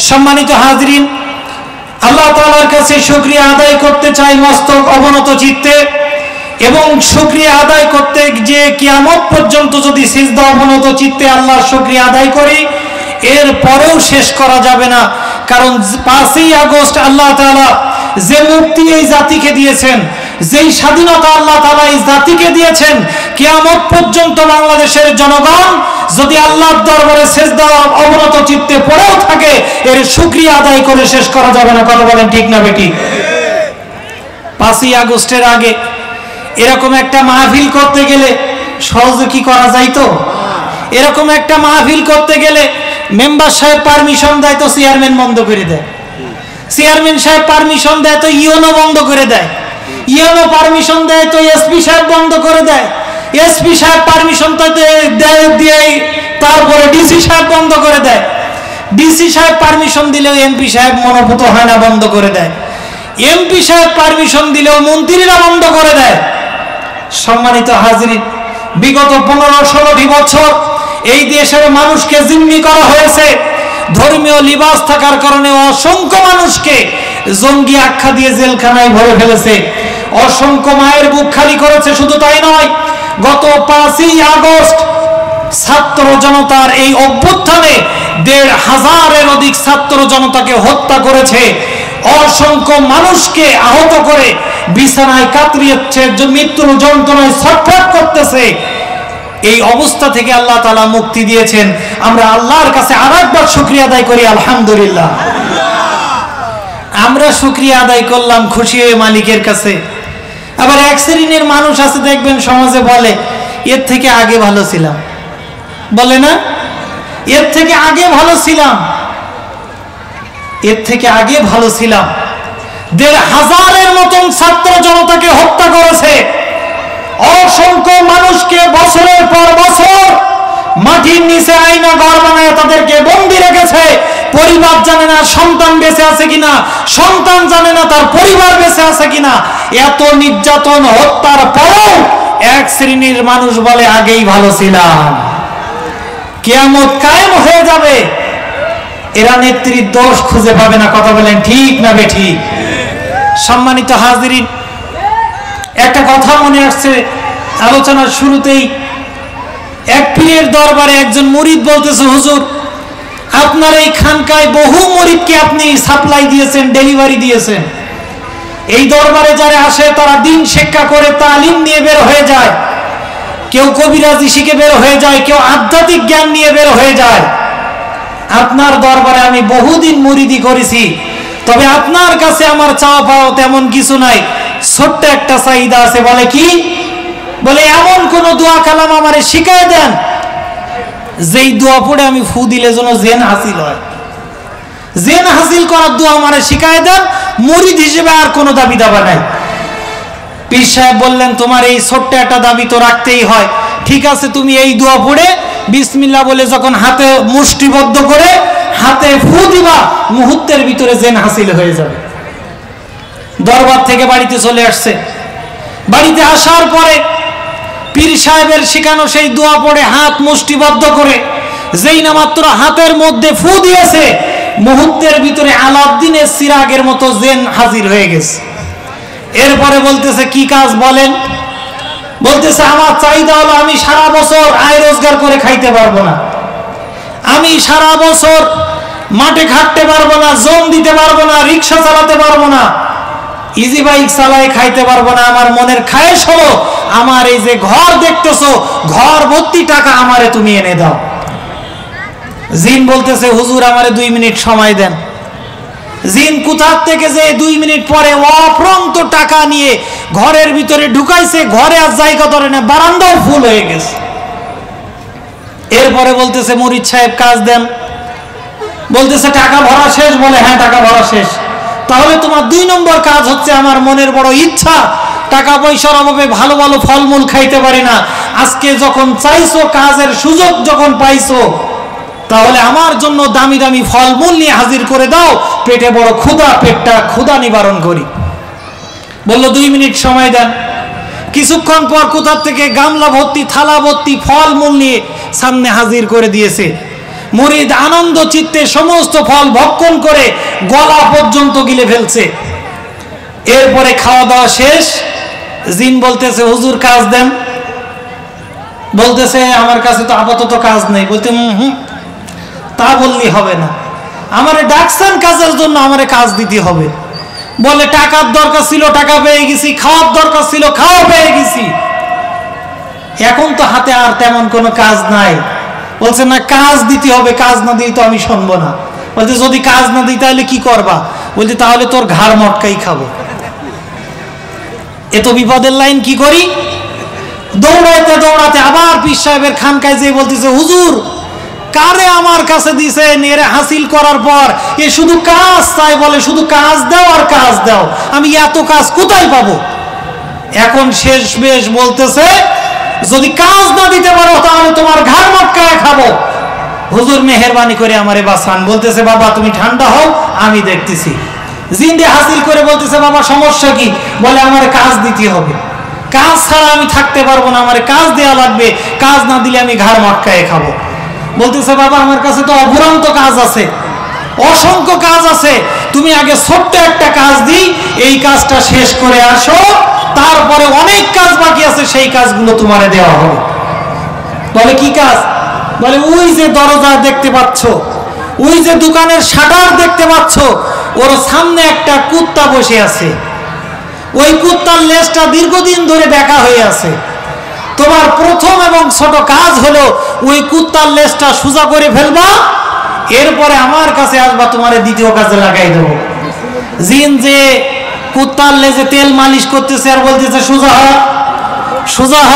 সম্মানিত হাজরিন, আল্লাহ তাআলার কাছে শুকরিয়া আদায় করতে চাই মস্তক অবনত চিত্তে, এবং শুকরিয়া আদায় করতে যে কিয়ামত পর্যন্ত যদি সিজদা অবনত চিত্তে আল্লাহর শুকরিয়া আদায় করি, এর পরেও শেষ করা যাবে না। কারণ 5ই আগস্ট আল্লাহ তাআলা যে মুক্তি এই জাতিকে দিয়েছেন, যেই স্বাধীনতা আল্লাহ তাআলা এই জাতিকে দিয়েছেন, কিয়ামত পর্যন্ত বাংলাদেশের জনগণ যদি আল্লাহর দরবারে সিজদা অবনত চিত্তে পড়েও থাকে, এর শুকরিয়া আদায় করে শেষ করা যাবে না। কথা বলেন ঠিক না বেঠিক? 5ই আগস্টের আগে এরকম একটা মাহফিল করতে গেলে সহজে কি করা যাইতো? এরকম একটা মাহফিল করতে গেলে মেম্বার সাহেব পারমিশন দেয় তো চেয়ারম্যান বন্ধ করে দেয়, চেয়ারম্যান সাহেব পারমিশন দেয় তো ইওনো বন্ধ করে দেয়, ইওনো পারমিশন দেয় তো এসপি সাহেব বন্ধ করে দেয়, এসপি সাহেব পারমিশন তো দেয়, তারপরে ডিসি সাহেব বন্ধ করে দেয়, ডিসি সাহেব পারমিশন দিলেও এমপি সাহেব মনোভূত হয় না, বন্ধ করে দেয়, এমপি সাহেব পারমিশন দিলেও মন্ত্রীরা বন্ধ করে দেয়। সম্মানিত হাজরিন, বিগত 15-16 বছর এই দেশের মানুষকে জিম্মি করা হয়েছে। ধর্মীয় লিবাস থাকার কারণে অসংখ্য মানুষকে জঙ্গি আখ্যা দিয়ে জেলখানায় ভরে ফেলেছে, অসংখ্য মায়ের বুক খালি করেছে। শুধু তাই নয়, গত 5ই আগস্ট ছাত্র জনতার এই অভ্যুত্থানে 1,500-এর অধিক ছাত্র জনতাকে হত্যা করেছে, অসংখ্য মানুষকে আহত করে বিছানায় কাতরিয়েছে, মৃত্যুর যন্ত্রণায় ছটফট করতেছে। এই অবস্থা থেকে আল্লাহ তাআলা মুক্তি দিয়েছেন। আমরা আল্লাহর কাছে আরেকবার শুকরিয়া আদায় করি, আলহামদুলিল্লাহ। আমরা শুকরিয়া আদায় করলাম খুশি হয়ে মালিকের কাছে। আবার এক শ্রেণীর মানুষ আছে দেখবেন সমাজে বলে, এর থেকে আগে ভালো ছিলাম, বলে না, এর থেকে আগে ভালো ছিলাম, এর থেকে আগে ভালো ছিলাম। 1,500-এর মতন ছাত্র জনতাকে হত্যা করেছে, অসংখ্য মানুষকে বছরের পর বছর মাটির নিচে আয়না ঘর বানায় তাদেরকে বন্দী রেখেছে। পরিবার জানে না সন্তান বেঁচে আছে কিনা, সন্তান জানে না তার পরিবার বেঁচে আছে কিনা। এত নির্যাতন হত্যার পরেও এক শ্রেণীর মানুষ বলে আগেই ভালো ছিলাম। কিয়ামত কায়েম হয়ে যাবে, এরা নেত্রীর দোষ খুঁজে পাবে না। কথা বলেন ঠিক না বেঠিক? সম্মানিত হাজরিন, একটা কথা মনে আসছে আলোচনার শুরুতেই। এক পীরের দরবারে একজন মুরিদ বলতেছে, হুজুর আপনার এই খানকায় বহু মুরিদকে আপনি সাপ্লাই দিয়েছেন, ডেলিভারি দিয়েছেন। এই দরবারে যারা আসে তারা দিন শিক্ষা করে তালিম নিয়ে বের হয়ে যায়, কেউ কবিরাজি শিখে বের হয়ে যায়, কেউ আধ্যাত্মিক জ্ঞান নিয়ে বের হয়ে যায়। আপনার দরবারে আমি বহুদিন মুরিদি করেছি, তবে আপনার কাছে আমার চাওয়া পাওয়া তেমন কিছু নাই, ছোট্ট একটা চাহিদা আছে। বলে কি? বলে এমন কোন দোয়া কালাম আমারে শিখায় দেন যেই দোয়া পড়ে আমি ফু দিলে যেন জেন হাসিল হয়, জেন হাসিল করার দোয়া আমারে শিখায় দেন, মুরিদ হিসেবে আর কোনো দাবি দাবা নাই। পীর সাহেব বললেন, তোমার এই ছোট্ট একটা দাবি তো রাখতেই হয়, ঠিক আছে তুমি এই দোয়া পড়ে বিসমিল্লাহ বলে যখন হাতে মুষ্টিবদ্ধ করে হাতে ফু দিবা, মুহূর্তের ভিতরে জেন হাসিল হয়ে যাবে। দরবার থেকে বাড়িতে চলে আসছে। বাড়িতে আসার পরে পীর সাহেবের শিখানো সেই দোয়া পড়ে হাত মুষ্টিবদ্ধ করে যেই না মাত্র হাতের মধ্যে ফু দিয়েছে, মুহূর্তের ভিতরে আলাউদ্দিনের চিরাগের মতো জেন হাজির হয়ে গেছে। এরপরে বলতেছে, কি কাজ বলেন? বলতেছে, আমার চাহিদা হলো আমি সারা বছর আয় রোজগার করে খাইতে পারবো না, আমি সারা বছর মাঠে খাটতে পারবো না, জম দিতে পারবো না, রিক্সা চালাতে পারবো না, ইজি বাইক চালায় খাইতে পারবো না। আমার মনের খায়েশ হলো আমার এই যে ঘর দেখতেছো, ঘর ভর্তি টাকা আমারে তুমি এনে দাও। জিন বলতেছে, হুজুর আমারে 2 মিনিট সময় দেন। জিন কোথার থেকে যে 2 মিনিট পরে অফরন্ত টাকা নিয়ে ঘরের ভিতরে ঢুকাইছে, ঘরে আর জায়গা ধরে না, বারান্দাও ফুল হয়ে গেছে। এরপরে বলতেছে, মুরিদ সাহেব কাজ দেন। বলতেছে, টাকা ভরা শেষ? বলে হ্যাঁ টাকা ভরা শেষ। তাহলে তোমার 2 নম্বর কাজ হচ্ছে, আমার মনের বড় ইচ্ছা, টাকা পয়সার অভাবে ভালো ভালো ফলমূল খাইতে পারি না, আজকে যখন চাইছো, কাজের সুযোগ যখন পাইছো, তাহলে আমার জন্য দামি দামি ফলমূল নিয়ে হাজির করে দাও, পেটে বড় ক্ষুধা, পেটটা ক্ষুধা নিবারণ করি। বলল 2 মিনিট সময় দেন। কিছুক্ষণ পর কোথার থেকে গামলা ভর্তি, থালা ভর্তি ফলমূল নিয়ে সামনে হাজির করে দিয়েছে। মুরিদ আনন্দ চিত্তে সমস্ত ফল ভক্ষণ করে গলা পর্যন্ত গিলে ফেলছে। এরপরে খাওয়া দাওয়া শেষ, জিন বলতেছে হুজুর কাজ দেন। বলতেছে আমার কাছে তো আপাতত কাজ নেই। বলতে তা বললি হবে না, আমারে ডাকছেন কাজের জন্য, আমারে কাজ দিতে হবে। বলে টাকার দরকার ছিল, টাকা পেয়ে গেছি, খাওয়ার দরকার ছিল, খাওয়া পেয়ে গেছি, এখন তো হাতে আর তেমন কোনো কাজ নাই। বলছে না কাজ দিতে হবে, কাজ না দিই তো আমি শুনবো না। বলছে যদি কাজ না দিই তাহলে কি করবা? বলছে তাহলে তোর ঘাড় মটকাই খাবো। এত বিপদের লাইন কি করি? দৌড়াইতে দৌড়াতে আবার পীর সাহেবের খানকায় যেয়ে বলতেছে হুজুর কারে আমার কাছে দিছে, এরে হাসিল করার পর এ শুধু কাজ চাই, বলে শুধু কাজ দাও আর কাজ দাও, আমি এত কাজ কোথায় পাবো? এখন শেষ বেশ বলতেছে যদি কাজ না দিতে পারো তাহলে তোমার ঘাড় মটকায় খাবো। হুজুর মেহেরবানি করে আমারে বাঁচান। বলতেছে বাবা তুমি ঠান্ডা হও, আমি দেখতেছি। জিন্দে হাসিল করে বলতেছে বাবা সমস্যা কি? বলে আমার কাজ দিতে হবে, কাজ ছাড়া আমি থাকতে পারবো না, আমার কাজ দেওয়া লাগবে, কাজ না দিলে আমি ঘাড় মটকায় খাবো। বলতেছে বাবা আমার কাছে তো অফুরন্ত কাজ আছে, অসংখ্য কাজ আছে, তুমি আগে ছোট্ট একটা কাজ দিই, এই কাজটা শেষ করে আসো, তারপরে অনেক কাজ বাকি আছে, সেই কাজগুলো তোমারে দেওয়া হবে। বলে কি কাজ? বলে ওই যে দরজা দেখতে পাচ্ছ, ওই যে দোকানের শাটার দেখতে পাচ্ছ, ওর সামনে একটা কুত্তা বসে আছে, ওই কুত্তার লেজটা দীর্ঘদিন ধরে বেঁকা হয়ে আছে। তোমার প্রথম এবং ছোট কাজ হলো ওই কুত্তার লেজটা সোজা করে ফেলবা, এরপরে আমার কাছে আসবা, তোমার দ্বিতীয় কাজে লাগাই দেবো। জিন যে কুত্তার লেজে তেল মালিশ করতেছে আর বলতেছে সোজা হ, সোজা হ,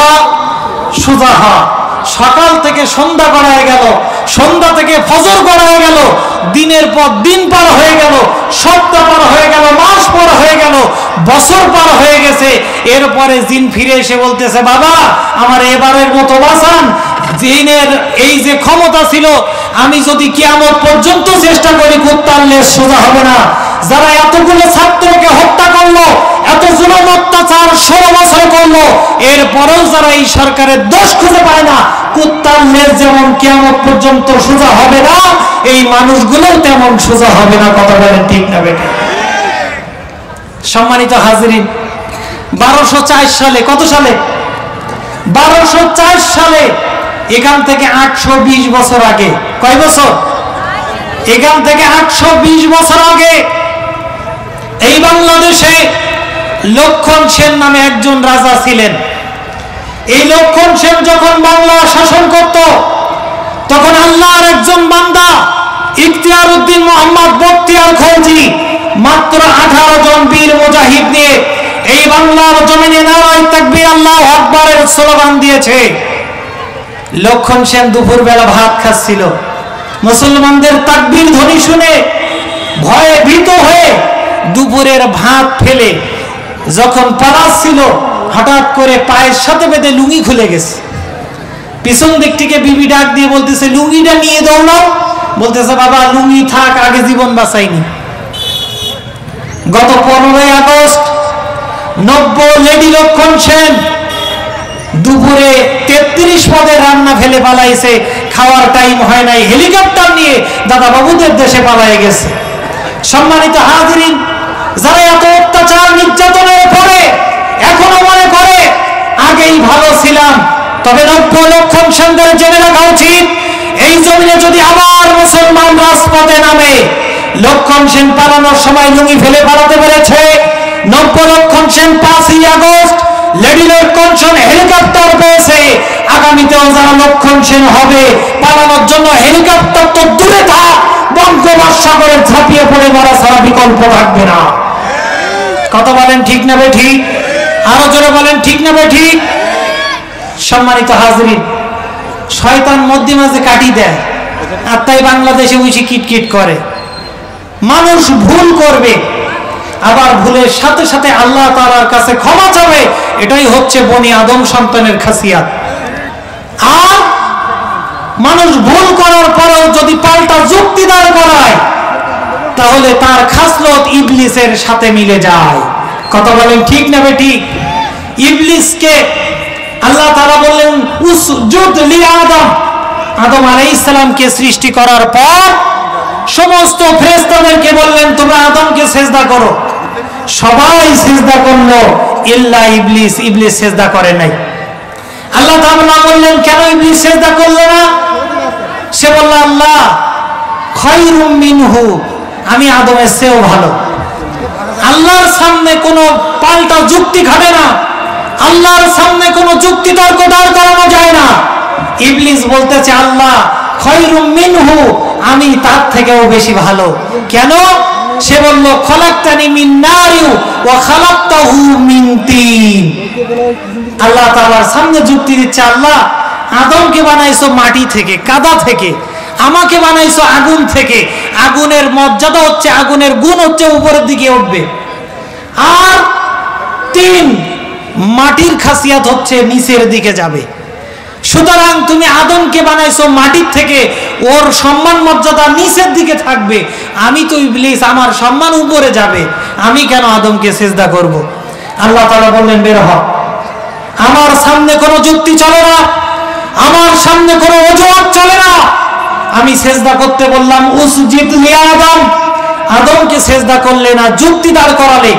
সোজা হ। সকাল থেকে সন্ধ্যা গড়ায় গেল, সন্ধ্যা থেকে ফজর গড়ায় গেল, দিনের পর দিন পার হয়ে গেল, সপ্তাহ পার হয়ে গেল, মাস পার হয়ে গেল, বছর পার হয়ে গেছে। এরপরে জিন ফিরে এসে বলতেছে বাবা আমার এবারের মতো বাঁচান। জিনের এই যে ক্ষমতা ছিল, আমি যদি কিয়ামত পর্যন্ত চেষ্টা করি কুত্তার লেজ সোজা হবে না। যারা এতগুলো ছাত্রকে হত্যা করলো, এত জুলুম অত্যাচার 16 বছর করলো, এরপরেও যারা এই সরকারের দোষ খুঁজে পায় না, কুত্তার লেজ যেমন কিয়ামত পর্যন্ত সোজা হবে না, এই মানুষগুলোও তেমন সোজা হবে না। কথা বলেন ঠিক না বেটা? সম্মানিত হাজিরিন, 1204 সালে, কত সালে? 1204 সালে, এখান থেকে 820 বছর আগে, কয় বছর? এখান থেকে 820 বছর আগে এই বাংলাদেশে লক্ষণ সেন নামে একজন রাজা ছিলেন। এই লক্ষণ সেন যখন বাংলা শাসন করত, তখন আল্লাহর একজন বান্দা ইখতিয়ার উদ্দিন মোহাম্মদ বখতিয়ার খলজি মাত্র 18 জন বীর মুজাহিদ নিয়ে এই বাংলার জমিনে নারায়ে তাকবীর আল্লাহু আকবারের স্লোগান দিয়েছে। লক্ষণ সেন দুপুরবেলা ভাত খাচ্ছিল, মুসলমানদের তাকবীর ধ্বনি শুনে ভয়ে ভীত হয়ে দুপুরের ভাত ফেলে যখন পালাচ্ছিল, হঠাৎ করে পায়ের সাথে বেঁধে লুঙ্গি খুলে গেছে। পিছন দিক থেকে বিবি ডাক দিয়ে বলতেছে লুঙ্গিটা নিয়ে দৌড়াও। বলতেছে বাবা লুঙ্গি থাক, আগে জীবন বাঁচাইনি। গত 15 আগস্ট 90 লেডি লক্ষণ সেন দুপুরে 33 পদের রান্না ফেলে পালাইছে, খাওয়ার টাইম হয় নাই, হেলিকপ্টার নিয়ে দাদা বাবুদের দেশে পালায়ে গেছে। সম্মানিত হাজিরিন, যারা এত অত্যাচার নির্যাতনের পরে এখনো মনে করে আগেই ভালো ছিলাম, তবে 90 লক্ষণ সেনদের জেনে রাখা উচিত এই জমিনে যদি আবার মুসলমান রাজপথে নামে, লক্ষণ সেন পালানোর সময় লুঙ্গি ফেলে পালাতে পেরেছে, 90 লক্ষণ সেন 5ই আগস্ট লেডি লক্ষণ সেন হেলিকপ্টার পেয়েছে, আগামীতেও যারা লক্ষণ সেন হবে পালানোর জন্য হেলিকপ্টার তো দূরে থাক, বঙ্গোপসাগরে ঝাঁপিয়ে পড়ে মারা ছাড়া বিকল্প থাকবে না। কথা বলেন ঠিক না বে ঠিক? আরো জোরে বলেন ঠিক না বে ঠিক? সম্মানিত হাজিরিন, শয়তান মধ্যে মাঝে কাটি দেয়, আর তাই বাংলাদেশে উইসি কিটকিট করে। মানুষ ভুল করবে, আবার ভুলের সাথে সাথে আল্লাহ তাআলার কাছে ক্ষমা চাবে, এটাই হচ্ছে বনি আদম সন্তানের খাসিয়াত। আর মানুষ ভুল করার পরেও যদি পাল্টা যুক্তি দাঁড় করায়, তাহলে তার খাসলত ইবলিসের সাথে মিলে যায়। কথা বলেন ঠিক না বেটি? ইবলিসকে আল্লাহ তাআলা বললেন উসজুদ লি আদম, আদম আলাইহিস সালামকে সৃষ্টি করার পর সমস্ত ফেরেশতাদেরকে বললেন তোমরা আদমকে সিজদা করো। সবাই সিজদা করলো ইল্লা ইবলিস। ইবলিস সিজদা করে নাই। আল্লাহ তাআলা বললেন কেন ইবলিস সিজদা করলো না? সে বলল আল্লাহ খায়রুম মিনহু, আমি আদমের চেয়েও ভালো। আল্লাহর সামনে কোনো পাল্টা যুক্তি খাটে না, আল্লাহর সামনে কোনো যুক্তি তর্ক দাঁড় করানো যায় না। ইবলিস বলতেছে আল্লাহ খায়রুম মিনহু, আমি তার থেকেও বেশি ভালো। কেন? সে বলল খলাকতানি মিন নারি ওয়া খালাকতাহু মিন তিন। আল্লাহ তাআলার সামনে যুক্তি দিচ্ছে, আল্লাহ আদমকে বানাইছো মাটি থেকে, কাদা থেকে, আমাকে বানাইছো আগুন থেকে। আগুনের মর্যাদা হচ্ছে, আগুনের গুণ হচ্ছে উপরের দিকে উঠবে, আর তিন মাটির খাসিয়াত হচ্ছে নিচের দিকে যাবে। সুতরাং তুমি আদমকে বানাইছো মাটির থেকে, ওর সম্মান মর্যাদা নিচের দিকে থাকবে। আমি তো ইবলিস, আমার সম্মান উপরে যাবে, আমি কেন আদমকে সিজদা করব? আল্লাহ তাআলা বললেন বের হ, আমার সামনে কোনো যুক্তি চলে না, আমার সামনে কোনো অজুহাত চলে না। আমি সিজদা করতে বললাম উসজিদ লি আদম, আদমকে সিজদা করলে না, যুক্তি দাঁড় করালে।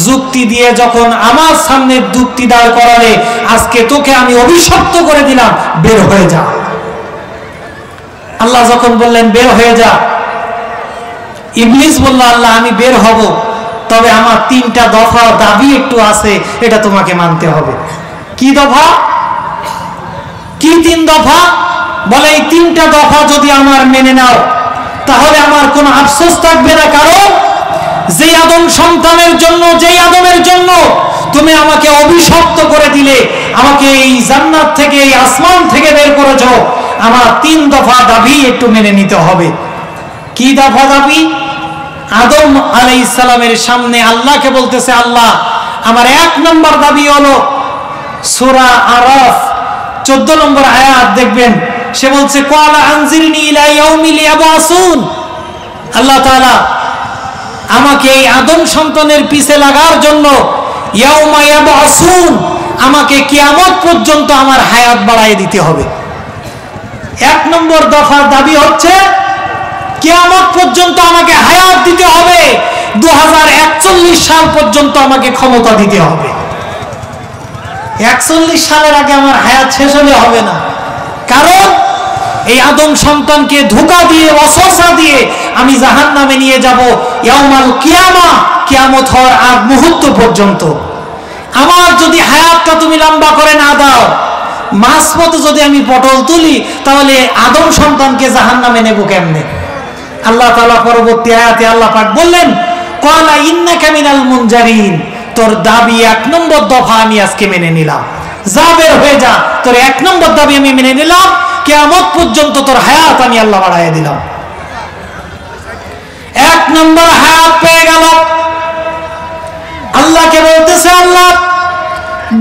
যুক্তি দিয়ে যখন আমার সামনে যুক্তি দাঁড় করালে, আজকে তোকে আমি অভিশপ্ত করে দিলাম, বের হয়ে যা। আল্লাহ যখন বললেন বের হয়ে যা, ইবলিস বলল আল্লাহ আমি বের হব, তবে আমার তিনটা দফা দাবি একটু আছে, এটা তোমাকে মানতে হবে। কি দফা? কি তিন দফা? বলে এই তিনটা দফা যদি আমার মেনে নাও তাহলে আমার কোনো আফসোস থাকবে না, কারণ যে আদম সন্তানের জন্য, যেই আদমের জন্য তুমি আমাকে অভিশপ্ত করে দিলে, আমাকে এই জান্নাত থেকে, এই আসমান থেকে বের করেছো, আমার তিন দফা দাবি একটু মেনে নিতে হবে। কি দফা দাবি? আদম আলাইহিস সালামের সামনে আল্লাহকে বলতেছে, আল্লাহ আমার এক নম্বর দাবি হলো, সূরা আরাফ 14 নম্বর আয়াত দেখবেন, সে বলছে ক্বালা আনজিরনি ইলা ইয়াউমিল ইয়াবাসুন। আল্লাহ তাআলা আমাকে এই আদম সন্তানের পিছে লাগার জন্য, ইয়াউমা ইয়াবাসুন, আমাকে কিয়ামত পর্যন্ত আমার হায়াত বাড়ায় দিতে হবে। এক নম্বর দফার দাবি হচ্ছে কিয়ামত পর্যন্ত আমাকে হায়াত দিতে হবে, 2041 সাল পর্যন্ত আমাকে ক্ষমতা দিতে হবে। 41 সালের আগে আমার হায়াত শেষ হলে হবে না, কারণ এই আদম সন্তানকে ধোঁকা দিয়ে, ওয়াসওয়াসা দিয়ে আমি জাহান্নামে নিয়ে যাব ইয়াউমাল কিয়ামা, কিয়ামত হওয়ার আগ মুহূর্ত পর্যন্ত। আমার যদি হায়াতটা তুমি লম্বা করে না দাও, মাঝপথে যদি আমি পটল তুলি, তাহলে আদম সন্তানকে জাহান্নামে নেব কেমনে? আল্লাহ তাআলা পরবর্তী আয়াতে আল্লাহ পাক বললেন ক্বালা ইন্নাকা মিনাল মুনজারিন, তোর দাবি এক নম্বর দফা আমি আজকে মেনে নিলাম, যা বের হয়ে যা, তোর এক নম্বর দাবি আমি মেনে নিলাম, কিয়ামত পর্যন্ত তোর হায়াত আমি আল্লাহ বাড়াইয়া দিলাম। এক নম্বর হায়াত পেয়ে গেল। আল্লাহকে বলতেছে আল্লাহ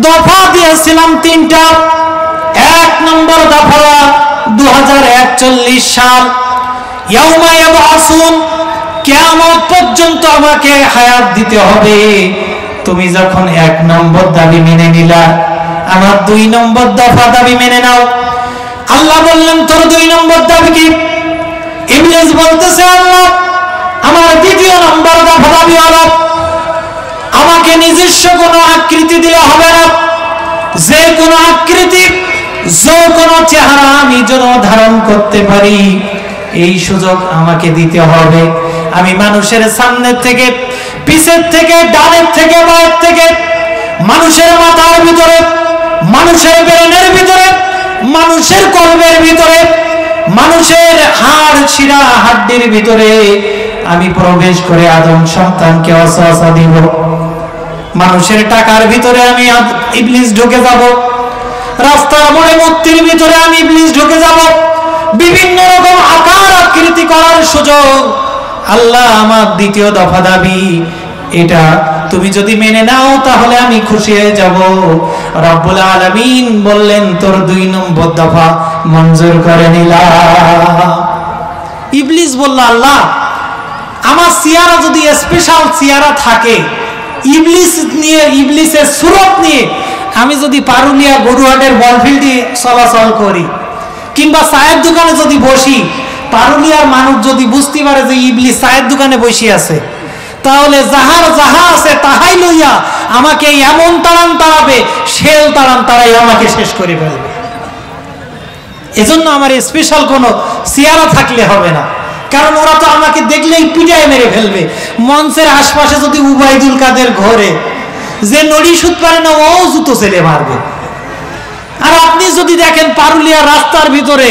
দফা দিয়েছিলাম তিনটা, এক নম্বর দফা 2041 সাল, ইয়াউমা ইয়াবাসুন, কিয়ামত পর্যন্ত আমাকে হায়াত দিতে হবে। তুমি যখন এক নম্বর দাবি মেনে নিলা, আমার 2 নম্বর দফা দাবি মেনে নাও। আল্লাহ বললেন তোর 2 নম্বর দাবি কি? ইবলিস বলতেছে আল্লাহ আমার 2য় নম্বর দফা দাবি হলো, আমাকে নিজস্ব কোনো আকৃতি দিলে হবে না, যে কোনো আকৃতি, যে কোনো চেহারা আমি যেন ধারণ করতে পারি, এই সুযোগ আমাকে দিতে হবে। আমি মানুষের সামনের থেকে, পিছের থেকে, ডানের থেকে, বামের থেকে, মানুষের মাথার ভিতরে, মানুষের ব্রেনের ভিতরে, মানুষের কলবের ভিতরে, মানুষের হাড় শিরা হাড্ডির ভিতরে আমি প্রবেশ করে আদম সন্তানকে ওয়াসওয়াসা দিব। মানুষের টাকার ভিতরে আমি ইবলিস ঢুকে যাব, রাস্তার মোড়ে মূর্তির ভিতরে আমি ইবলিস ঢুকে যাব, বিভিন্ন রকম আকার আকৃতি করার সুযোগ। আল্লাহ আমার 2য় দফা দাবি এটা তুমি যদি মেনে নাও তাহলে আমি খুশি হয়ে যাব। রব্বুল আলামিন বললেন তোর 2 নম্বর দফা মঞ্জুর করে নিলাম। ইবলিস বলল আল্লাহ আমার সিয়ারা যদি স্পেশাল সিয়ারা থাকে, ইবলিস নিয়ে, ইবলিসের সুরত নিয়ে আমি যদি পারুলিয়া গরুহাটের বলফিল্ডে চলাচল করি, কিংবা চায়ের দোকানে যদি বসি, পারুলিয়ার মানুষ যদি বুঝতে পারে যে ইবলিস চায়ের দোকানে বসে আছে, তাহলে যাহার যাহা আছে তাহাই লইয়া আমাকে এমন তাড়ান তাড়াবে, শেল তাড়ান তাড়াই আমাকে শেষ করে ফেলবে। এজন্য আমার স্পেশাল কোনো চেয়ারা থাকলে হবে না, কারণ ওরা তো আমাকে দেখলেই পিটায় মেরে ফেলবে। মঞ্চের আশপাশে যদি উবাইদুল কাদের ঘরে যে নড়ি সুদ পারে না, ও জুতো ছেলে মারবে। আর আপনি যদি দেখেন পারুলিয়ার রাস্তার ভিতরে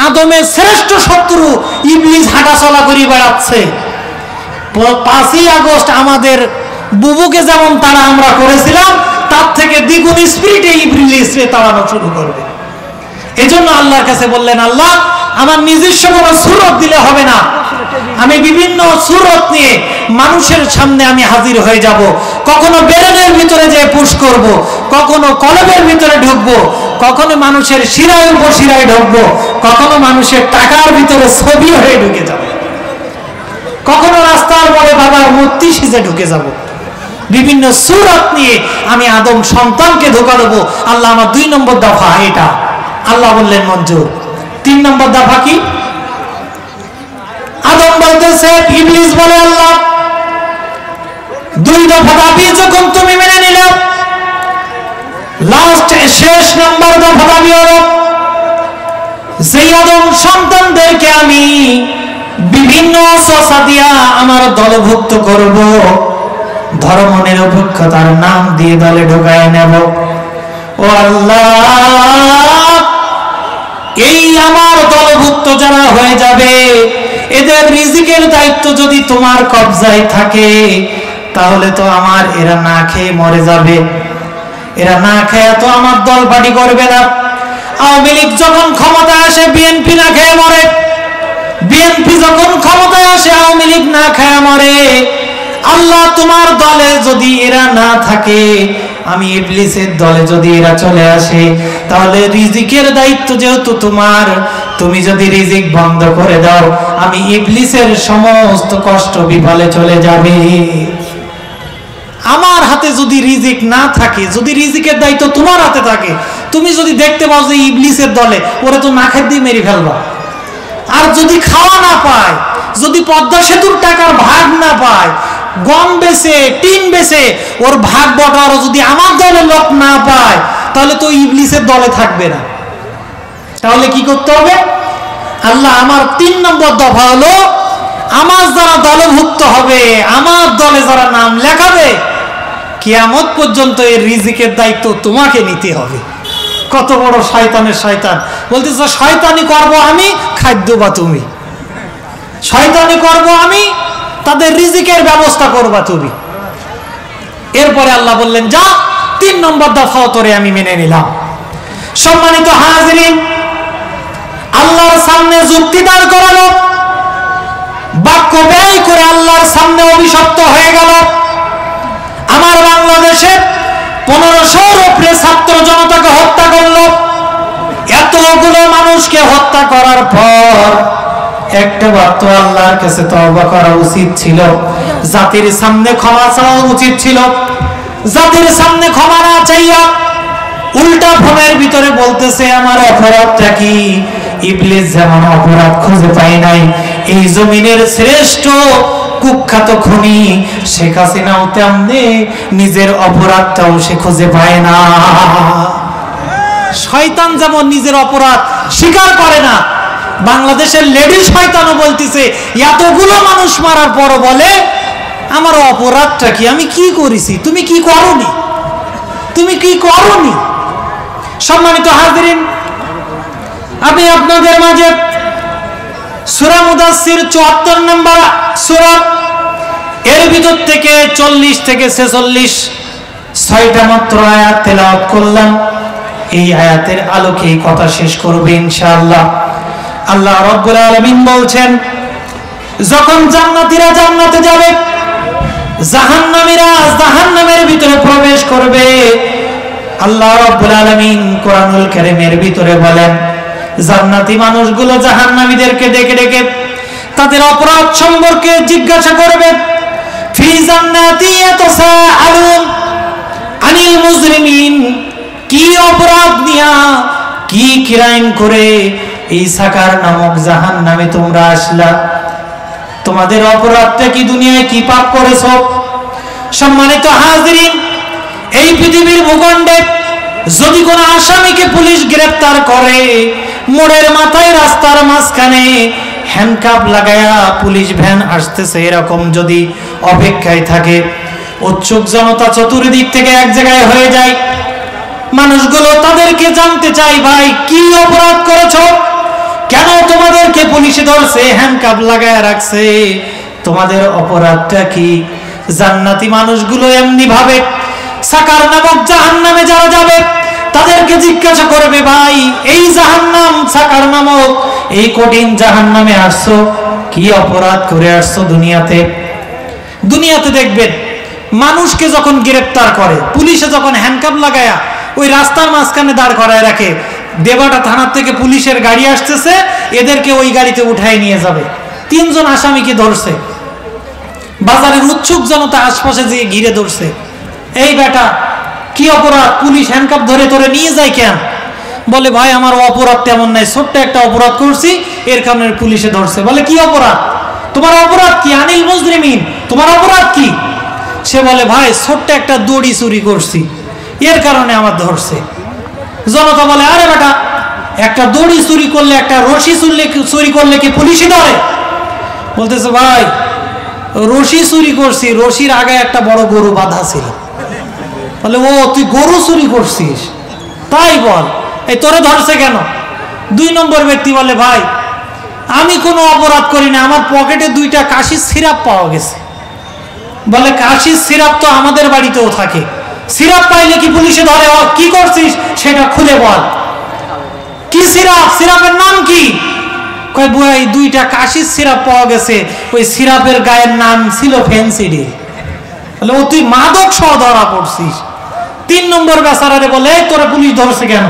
আদমের শ্রেষ্ঠ শত্রু ইবলিস হাঁটা চলা করে বেড়াচ্ছে, 5ই আগস্ট আমাদের বুবুকে যেমন তারা আমরা করেছিলাম, তার থেকে দ্বিগুণ স্পিরিটে ইবলিসকে তাড়ানো শুরু করবে। এজন্য আল্লাহর কাছে বললেন, আল্লাহ আমার নিজস্ব কোনো সূরত দিলে হবে না, আমি বিভিন্ন সূরত নিয়ে মানুষের সামনে আমি হাজির হয়ে যাব। কখনো বেরেনের ভিতরে যে পুশ করব, কখনো কলবের ভিতরে ঢুকবো, কখনো মানুষের শিরায় উপশিরায় ঢুকবো, কখনো মানুষের টাকার ভিতরে ছবি হয়ে ঢুকে যাব, কখনো রাস্তার মোড়ে বাবার মূর্তি সিজে ঢুকে যাব। বিভিন্ন সূরত নিয়ে আমি আদম সন্তানকে ধোঁকা দেবো। আল্লাহ আমার 2 নম্বর দফা এটা। আল্লাহ বললেন মঞ্জুর। 3 নম্বর দফা কি? আদম বলতেছে, ইবলিস বলে, আল্লাহ 2 দফা দাবি যখন তুমি মেনে নিলে, লাস্ট শেষ নম্বর দফা দাবি হলো যে আদম সন্তানদেরকে আমি বিভিন্ন ওয়াসওয়াসা দিয়া আমার দলভুক্ত করব, ধর্ম নিরপেক্ষতার নাম দিয়ে দলে ঢোকায় নেব। ও আল্লাহ, এই আমার দলভুক্ত যারা হয়ে যাবে, এদের রিজিকের দায়িত্ব যদি তোমার কবজায় থাকে, তাহলে তো আমার এরা না খেয়ে মরে যাবে। এরা না খেয়ে তো আমার দল পার্টি করবে না। আওয়ামী লীগ যখন ক্ষমতায় আসে বিএনপি না খেয়ে মরে, বিএনপি যখন ক্ষমতায় আসে আওয়ামী লীগ না খেয়ে মরে। আল্লাহ তোমার দলে যদি এরা না থাকে, আমি ইবলিসের দলে যদি এরা চলে আসে, তাহলে রিজিকের দায়িত্ব যেহেতু তোমার, তুমি যদি রিজিক বন্ধ করে দাও, আমি ইবলিসের সমস্ত কষ্ট বিফলে চলে যাবে। আমার হাতে যদি রিজিক না থাকে, যদি রিজিকের দায়িত্ব তোমার হাতে থাকে, তুমি যদি দেখতে পাও যে ইবলিসের দলে, ওরা তো না খেয়ে দিয়ে মেরে ফেলবা। আর যদি খাওয়া না পায়, যদি পদ্মা সেতুর টাকার ভাগ না পায়, গম বেচে টিন বেচে ওর ভাগ বটারও যদি আমার দলের লোক না পায়, তাহলে তো ইবলিসের দলে থাকবে না। তাহলে কি করতে হবে? আল্লাহ আমার 3 নম্বর দফা হলো, আমার যারা দলভুক্ত হবে, আমার দলে যারা নাম লেখাবে, কিয়ামত পর্যন্ত এর রিজিকের দায়িত্ব তোমাকে নিতে হবে। কত বড় শয়তানের শয়তান! বলতেছে শয়তানি করব আমি, খাদ্য বা তুমি। শয়তানি করব আমি, তাদের রিজিকের ব্যবস্থা করবা তুমি। এরপরে আল্লাহ বললেন, যা 3 নম্বর দফা তোরে আমি মেনে নিলাম। সম্মানিত হাজিরিন, আল্লাহর সামনে যুক্তি দাঁড় করালো, বাক্য ব্যয় করে আল্লাহর সামনে অভিশপ্ত হয়ে গেল। আমার বাংলাদেশে 1500-র উপরে ছাত্র জনতাকে হত্যা করলো। এতগুলো মানুষকে হত্যা করার পর একটা বার তো আল্লাহর কাছে তওবা করা উচিত ছিল, জাতির সামনে ক্ষমা চাওয়া উচিত ছিল। জাতির সামনে ক্ষমা না চাইয়া উল্টা ফোনের ভিতরে বলতেছে আমার অপরাধটা কি? ইবলিস যেমন অপরাধ খুঁজে পায় নাই, এই জমিনের শ্রেষ্ঠ কুখ্যাত খুনি শেখ হাসিনাও তেমনি নিজের অপরাধটাও সে খুঁজে পায় না। শয়তান যেমন নিজের অপরাধ স্বীকার করে না, বাংলাদেশের লেডি শয়তানও বলতেছে এতগুলো মানুষ মারার পর বলে আমার অপরাধটা কি, আমি কি করেছি, তুমি কি করনি, তুমি কি করনি। সম্মানিত হাজিরিন, আমি আপনাদের মাঝে সূরা মুদাসসির 74 নম্বর সূরা, এর ভিতর থেকে 40 থেকে 46 6টা মাত্র আয়াত তেলাওয়াত করলাম। এই আয়াতের আলোকে কথা শেষ করব ইনশাআল্লাহ। আল্লাহ রাব্বুল আলামিন বলছেন, যখন জান্নাতীরা জান্নাতে যাবে, জাহান্নামীরা জাহান্নামের ভিতরে প্রবেশ করবে, আল্লাহ রাব্বুল আলামিন কোরআনুল কারীমের ভিতরে বলেন, জান্নাতি মানুষগুলো জাহান্নামীদেরকে ডেকে ডেকে তাদের অপরাধ সম্পর্কে জিজ্ঞাসা করবে। ফি জান্নাতি ইয়াতাসাআলুন আনিল মুজরিমিন, কি অপরাধ নিয়া, কি ক্রাইম করে এই সাকার নামক জাহান্নামে তোমরা আসলা। তোমাদের অপরাধটা কি, দুনিয়ায় কি পাপ করেছো? সম্মানিত হাজিরিন, এই পৃথিবীর ভূখণ্ডে যদি কোনো আসামিকে পুলিশ গ্রেফতার করে, মোড়ের মাথায় রাস্তার মাঝখানে হ্যান্ডকাপ লাগায়া পুলিশ ভ্যান আসতেছে এরকম যদি অপেক্ষায় থাকে, উৎসুক জনতা চতুর্দিক থেকে এক জায়গায় হয়ে যায়। মানুষগুলো তাদেরকে জানতে চায়, ভাই কি অপরাধ করেছো, কেন তোমাদেরকে পুলিশে ধরছে, হ্যান্ডকাপ লাগায়া রাখছে, তোমাদের অপরাধটা কি? জান্নাতি মানুষগুলো এমনি ভাবে সাকার নামক জাহান্নামে যারা যাবে তাদেরকে জিজ্ঞাসা করবে, ভাই এই জাহান্নাম সাকার নামক এই কঠিন জাহান্নামে আসছো, কি অপরাধ করে আসছো দুনিয়াতে? দুনিয়াতে দেখবেন মানুষকে যখন গ্রেফতার করে, পুলিশে যখন হ্যান্ডকাপ লাগায়া ওই রাস্তার মাঝখানে দাঁড় করায় রাখে, দেবাটা থানার থেকে পুলিশের গাড়ি আসতেছে, এদেরকে ওই গাড়িতে উঠায় নিয়ে যাবে। 3 জন আসামিকে ধরছে, বাজারের উৎসুক জনতা আশপাশে যে ঘিরে ধরছে, এই বেটা কি অপরাধ, পুলিশ হ্যান্ডকাপ ধরে ধরে নিয়ে যায় কেন? বলে ভাই আমার অপরাধ তেমন নাই, ছোট্ট একটা অপরাধ করছি, এর কারণে পুলিশে ধরছে। বলে কি অপরাধ, তোমার অপরাধ কি? আনিল মুজরিমিন, তোমার অপরাধ কি? সে বলে ভাই ছোট্ট একটা দড়ি চুরি করছি, এর কারণে আমার ধরছে। জনতা বলে আরে বেটা, একটা দড়ি চুরি করলে, একটা রশি চুরি করলে কি পুলিশই ধরে? বলতেছে ভাই রশি চুরি করছি, রশির আগে একটা বড় গরু বাঁধা ছিল। বলে ও তুই গরু চুরি করছিস, তাই বল, এই তোরে ধরছে কেন? 2 নম্বর ব্যক্তি বলে ভাই আমি কোনো অপরাধ করি না, আমার পকেটে 2টা কাশির সিরাপ পাওয়া গেছে। বলে কাশির সিরাপ তো আমাদের বাড়িতেও থাকে, সিরাপ পাইলে কি পুলিশে ধরে? কি করছিস সেটা খুলে বল, কি সিরাপ, সিরাপের নাম কি? কয় ভাই 2টা কাশির সিরাপ পাওয়া গেছে, ওই সিরাপের গায়ের নাম ছিল ফেন্সিডিল। বলে ও তুই মাদক সহ ধরা পড়ছিস। 3 নম্বর বেচারারে বলে তোরা পুলিশ ধরছে কেন?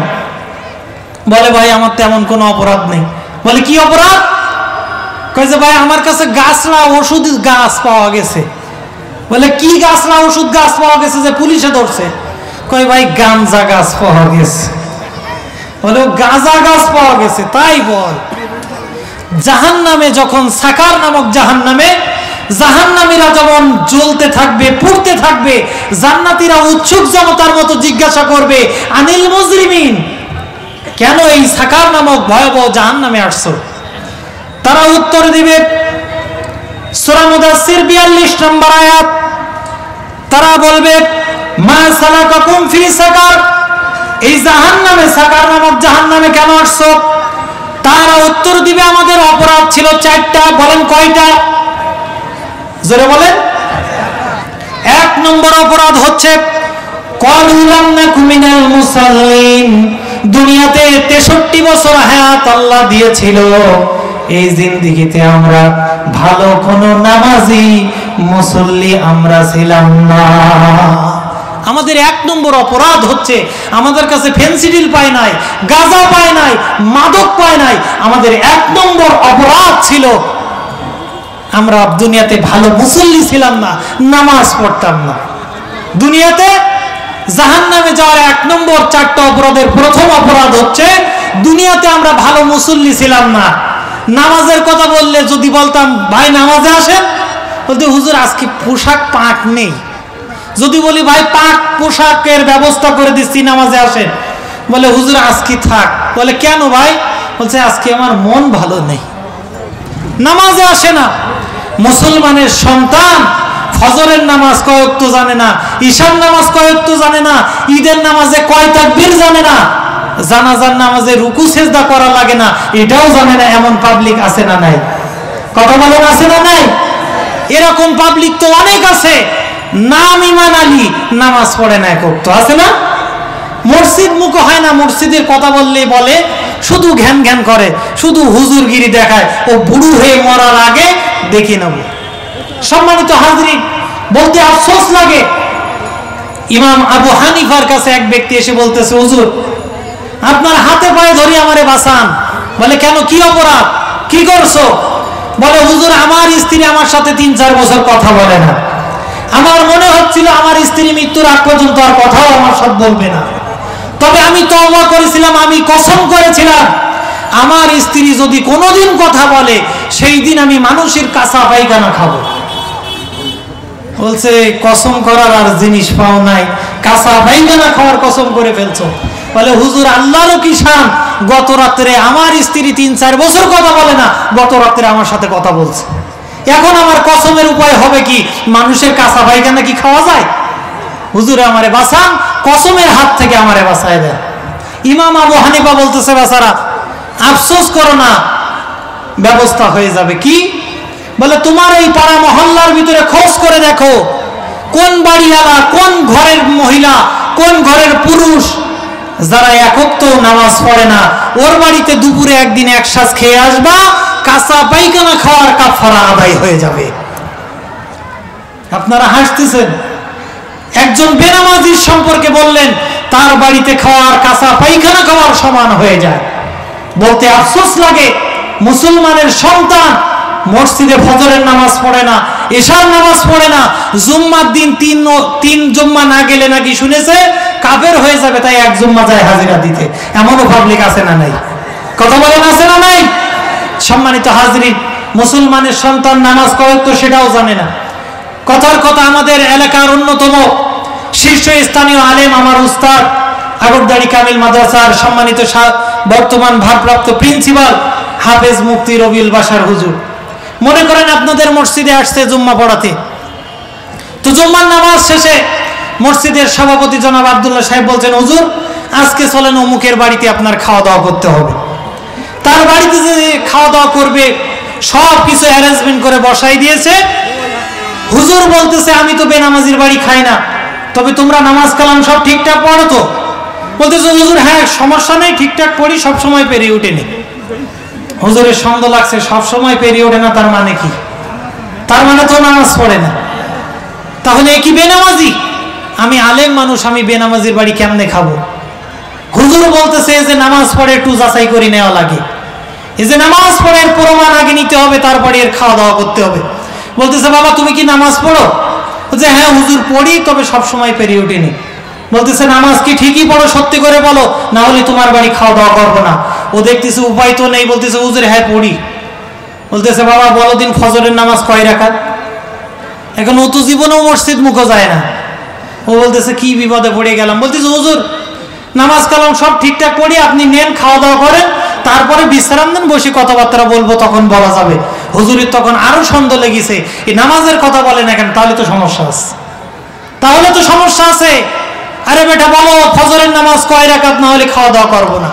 বলে ভাই আমার তেমন কোনো অপরাধ নেই। বলে কি অপরাধ? কয় যে ভাই আমার কাছে গাছলা ওষুধ গাছ পাওয়া গেছে। বলে কি গাছলা ওষুধ গাছ পাওয়া গেছে যে পুলিশে ধরছে? কয় ভাই গাঞ্জা গাছ পাওয়া গেছে। বলে গাঁজা গাছ পাওয়া গেছে, তাই বল। জাহান্নামে যখন সাকার নামক জাহান্নামীরা যেমন জ্বলতে থাকবে, পুড়তে থাকবে, জান্নাতীরা উৎসুক জনতার মতো জিজ্ঞাসা করবে আনিল মুজরিমিন, কেন এই সাকার নামক ভয়াবহ জাহান্নামে আসছো? তারা উত্তর দিবে সূরা মুদাসসির 42 নম্বর আয়াত, তারা বলবে মা সালাকাকুম ফি সাকার, এই জাহান্নামে সাকার নামক জাহান্নামে কেন আসছো? তারা উত্তর দিবে আমাদের অপরাধ ছিল 4টা। বলেন কয়টা? জোরে বলেন। 1 নম্বর অপরাধ হচ্ছে ক্বালু লাম নাকু মিনাল মুসাল্লিন, দুনিয়াতে 63 বছর হায়াত আল্লাহ দিয়েছিল, এই জিন্দেগিতে আমরা ভালো কোনো নামাজি মুসল্লি আমরা ছিলাম না। আমাদের 1 নম্বর অপরাধ হচ্ছে আমাদের কাছে ফেন্সিডিল পায় নাই, গাঁজা পায় নাই, মাদক পায় নাই। আমাদের 1 নম্বর অপরাধ ছিল আমরা দুনিয়াতে ভালো মুসল্লি ছিলাম না, নামাজ পড়তাম না। দুনিয়াতে জাহান্নামে যাওয়ার 1 নম্বর 4টা অপরাধের প্রথম অপরাধ হচ্ছে দুনিয়াতে আমরা ভালো মুসল্লি ছিলাম না। নামাজের কথা বললে যদি বলতাম ভাই নামাজে আসেন, বলতে হুজুর আজকে পোশাক পাক নেই। যদি বলি ভাই পাক পোশাকের ব্যবস্থা করে দিচ্ছি নামাজে আসেন, বলে হুজুর আজকে থাক। বলে কেন ভাই? বলছে আজকে আমার মন ভালো নেই, নামাজে আসে না। মুসলমানের সন্তান ফজরের নামাজ কয় ওয়াক্ত জানে না, ঈশার নামাজ কয় ওয়াক্ত জানে না, ঈদের নামাজে কয় তাকবীর জানে না, জানাজার নামাজে রুকু সেজদা করা লাগে না এটাও জানে না। এমন পাবলিক আছে না নাই? কথা বলেন আছে না নাই? এরকম পাবলিক তো অনেক আছে। নাম ইমান আলী, নামাজ পড়ে না, এক ওয়াক্ত আছে না? মসজিদ মুখ হয় না, মসজিদের কথা বললেই বলে, শুধু ঘ্যান ঘ্যান করে, শুধু হুজুরগিরি দেখায়, ও বুড়ো হয়ে মরার আগে দেখে নেব। সম্মানিত হাজরিন, বলতে আফসোস লাগে, ইমাম আবু হানিফার কাছে এক ব্যক্তি এসে বলতেছে হুজুর আপনার হাতে পায়ে ধরে আমারে বাঁচান। বলে কেন, কি অপরাধ, কি করছো? বলে হুজুর আমার স্ত্রী আমার সাথে 3-4 বছর কথা বলে না, আমার মনে হচ্ছিল আমার স্ত্রী মৃত্যুর আগ পর্যন্ত আর কথাও আমার সাথে বলবে না, তবে আমি তওবা করেছিলাম, আমি কসম করেছিলাম আমার স্ত্রী যদি কোনোদিন কথা বলে সেই দিন আমি মানুষের কাঁচা পায়খানা খাবো। বলছে কসম করার আর জিনিস পাও নাই, কাঁচা পায়খানা খাওয়ার কসম করে ফেলছো। বলে হুজুর আল্লাহরও কি শান, গত রাত্রে আমার স্ত্রী 3-4 বছর কথা বলে না, গত রাত্রে আমার সাথে কথা বলছে। এখন আমার কসমের উপায় হবে কি, মানুষের কাঁচা পায়খানা কি খাওয়া যায়? হুজুরে আমারে বাঁচান, কসমের হাত থেকে আমারে বাঁচায় দেন। ইমাম আবু হানিফা বলতেছে বেচারা আফসোস করো না, ব্যবস্থা হয়ে যাবে। কি বলে, তোমার এই পাড়া মহল্লার ভিতরে খোঁজ করে দেখো কোন বাড়িওয়ালা, কোন ঘরের মহিলা, কোন ঘরের পুরুষ যারা একক তো নামাজ পড়ে না, ওর বাড়িতে দুপুরে একদিন এক শ্বাস খেয়ে আসবা, কাঁচা পায়খানা খাওয়ার কাফারা আদায় হয়ে যাবে। আপনারা হাসতেছেন। একজন বেনামাজির সম্পর্কে বললেন তার বাড়িতে খাওয়ার কাঁচা পায়খানা খাওয়ার সমান হয়ে যায়। বলতে আফসোস লাগে, মুসলমানের সন্তান মসজিদে ফজরের নামাজ পড়ে না, এশার নামাজ পড়ে না, জুম্মার দিন তিন জুম্মা না গেলে নাকি শুনেছে কাফের হয়ে যাবে, তাই এক জুম্মা যায় হাজিরা দিতে। এমনও পাবলিক আছে না নাই? কথা বলেন আছে না নাই? সম্মানিত হাজরিন, মুসলমানের সন্তান নামাজ পড়ে তো সেটাও জানে না। কথার কথা, আমাদের এলাকার অন্যতম শীর্ষস্থানীয় আলেম আমার উস্তাদ আগরদাড়ি কামিল মাদ্রাসার সম্মানিত বর্তমান ভারপ্রাপ্ত প্রিন্সিপাল হাফেজ মুফতি রবিউল বাশার হুজুর, মনে করেন আপনাদের মসজিদে আসছে জুম্মা পড়াতে। তো জুম্মার নামাজ শেষে মসজিদের সভাপতি জনাব আব্দুল্লাহ সাহেব বলছেন, হুজুর আজকে চলেন অমুকের বাড়িতে আপনার খাওয়া দাওয়া করতে হবে। তার বাড়িতে যে খাওয়া দাওয়া করবে সব কিছু অ্যারেঞ্জমেন্ট করে বসাই দিয়েছে। হুজুর বলতেছে, আমি তো বেনামাজির বাড়ি খাই না, তবে তোমরা নামাজ কালাম সব ঠিকঠাক পড়ো তো? বলতেছে, হুজুর হ্যাঁ সমস্যা নেই, ঠিকঠাক পড়ি, সবসময় পেরিয়ে উঠেনি। হুজুরের সন্দেহ লাগছে, সবসময় পেরিয়ে ওঠে না তার মানে কি? তার মানে তো নামাজ পড়ে না। তাহলে কি বেনামাজি? আমি আলেম মানুষ, আমি বেনামাজির বাড়ি কেমনে খাবো? হুজুর বলতেছে যে নামাজ পড়ে একটু যাচাই করে নেওয়া লাগে, এই যে নামাজ পড়ে এর প্রমাণ আগে নিতে হবে, তারপরে এর খাওয়া দাওয়া করতে হবে। বলতেছে, বাবা তুমি কি নামাজ পড়ো? যে হ্যাঁ হুজুর পড়ি, তবে সবসময় পেরিয়ে উঠিনি। বলতেছে, নামাজ কি ঠিকই পড়ো? সত্যি করে বলো, না হলে তোমার বাড়ি খাওয়া দাওয়া করবো না। ও দেখতেছে উপায় তো নেই, বলতেছে, হুজুর হ্যাঁ পড়ি। বলতেছে, বাবা বলো দিন ফজরের নামাজ কয় রাকাত? এখন ও তো জীবনেও মসজিদ মুখো যায় না। ও বলতেছে, কি বিপদে পড়ে গেলাম। বলতেছে, হুজুর নামাজ কালাম সব ঠিকঠাক পড়ি, আপনি নেন খাওয়া দাওয়া করেন, তারপরে বিশ্রাম দেন, বসে কথাবার্তা বলবো, তখন বলা যাবে। হুজুরের তখন আরো সন্দেহ লেগেছে, এই নামাজের কথা বলে না কেন? তাহলে তো সমস্যা আছে, তাহলে তো সমস্যা আছে। আরে বেটা বলো ফজরের নামাজ কয় রাকাত, না হলে খাওয়া দাওয়া করবো না।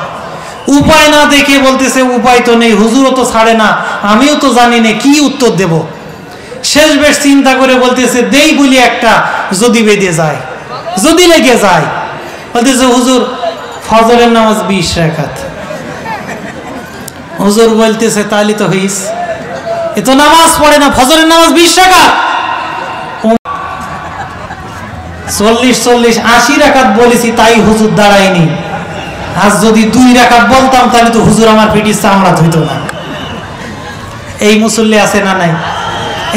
উপায় না দেখে বলতেছে, উপায় তো নেই, হুজুরও তো ছাড়ে না, আমিও তো জানি না কি উত্তর দেব। শেষ বেশ চিন্তা করে বলতেছে, দেই বলি একটা, যদি বেঁধে যায়, যদি লেগে যায়। বলতেছে, হুজুর ফজরের নামাজ 20 রাকাত। হুজুর বলতেছে, তাহলে তো হইস, এ তো নামাজ পড়ে না, ফজরের নামাজ 20 রাকাত। 40 80 রাকাত বলেছি, তাই হুজুর দাঁড়ায়নি। আজ যদি 2 রাকাত বলতাম তাহলে তো হুজুর আমার পিঠির চামড়া ধুইতো না। এই মুসল্লি আছে না নাই?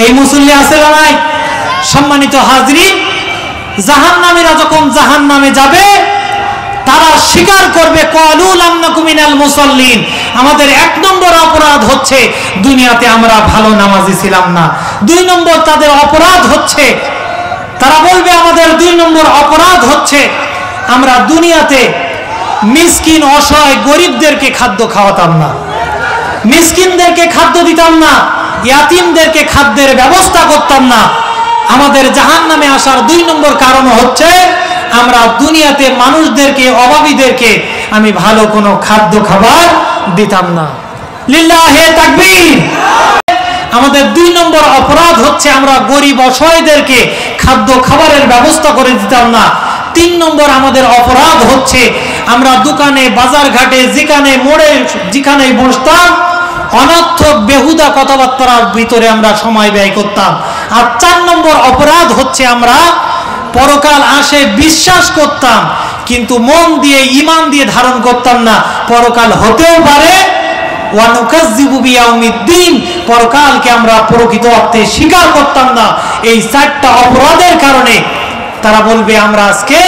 এই মুসল্লি আছে না নাই? সম্মানিত হাজরিন, জাহান্নামীরা যখন জাহান্নামে যাবে তারা স্বীকার করবে, ক্বালু লাম নাকু মিনাল মুসাল্লিন, আমাদের 1 নম্বর অপরাধ হচ্ছে দুনিয়াতে আমরা ভালো নামাজি ছিলাম না। 2 নম্বর তাদের অপরাধ হচ্ছে, তারা বলবে আমাদের 2 নম্বর অপরাধ হচ্ছে আমরা দুনিয়াতে মিসকিন অসহায় গরিবদেরকে খাদ্য খাওয়াতাম না, মিসকিনদেরকে খাদ্য দিতাম না, ইয়াতিমদেরকে খাদ্যের ব্যবস্থা করতাম না। আমাদের জাহান্নামে আসার 2 নম্বর কারণ হচ্ছে আমরা দুনিয়াতে মানুষদেরকে, অভাবীদেরকে আমি ভালো কোনো খাদ্য খাবার দিতাম না। লিল্লাহে তাকবীর। আমাদের 2 নম্বর অপরাধ হচ্ছে আমরা গরিব অসহায়দেরকে খাদ্য খাবারের ব্যবস্থা করে দিতাম না। 3 নম্বর আমাদের অপরাধ হচ্ছে আমরা দোকানে, বাজার ঘাটে, যেখানে মোড়ে, যেখানে বসতাম অনর্থক বেহুদা কথাবার্তার ভিতরে আমরা সময় ব্যয় করতাম। আর 4 নম্বর অপরাধ হচ্ছে আমরা পরকাল আসে বিশ্বাস করতাম, কিন্তু মন দিয়ে, ঈমান দিয়ে ধারণ করতাম না। পরকাল হতেও পারে, ওয়া নুকাজ্জিবু বিয়াউমিদ্দিন, পরকালকে আমরা প্রকৃত অর্থে স্বীকার করতাম না। এই 4টা অপরাধের কারণে তারা বলবে আমরা আজকে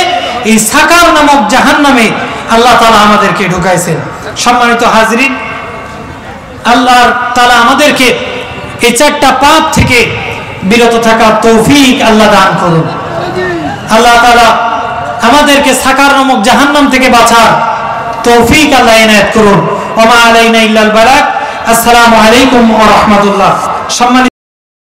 এই সাকার নামক জাহান্নামে আল্লাহ তাআলা আমাদেরকে ঢুকাইছেন। সম্মানিত হাজরিন, আল্লাহ তাআলা আমাদেরকে এই চারটা পাপ থেকে বিরত থাকার তৌফিক আল্লাহ দান করুন। আল্লাহ তাআলা আমাদেরকে সাকার নামক জাহান্নাম থেকে বাঁচার তৌফিক আল্লাহ ইনায়াত করুন। ওয়া মা আলাইনা ইল্লাল বালাগ। আসসালামু আলাইকুম ওয়া রাহমাতুল্লাহ। সম্মানিত